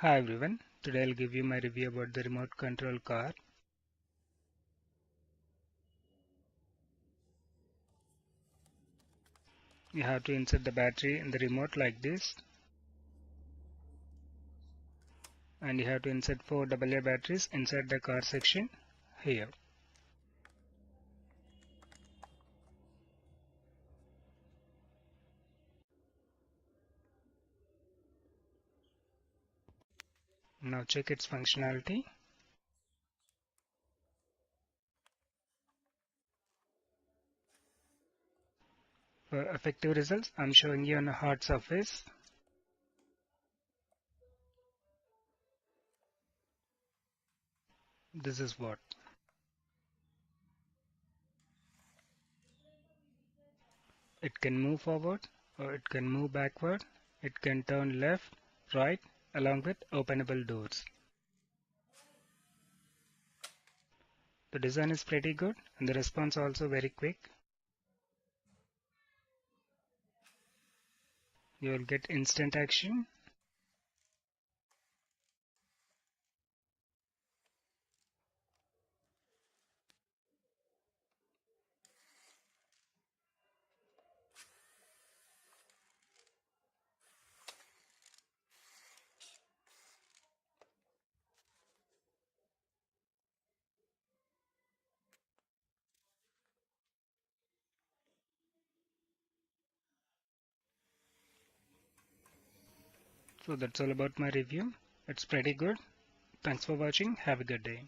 Hi everyone, today I'll give you my review about the remote control car. You have to insert the battery in the remote like this, and you have to insert 4 AA batteries inside the car section here. Now check its functionality. For effective results, I'm showing you on a hard surface. This is what. It can move forward or it can move backward. It can turn left, right, along with openable doors. The design is pretty good and the response also very quick. You will get instant action. So that's all about my review. It's pretty good. Thanks for watching. Have a good day.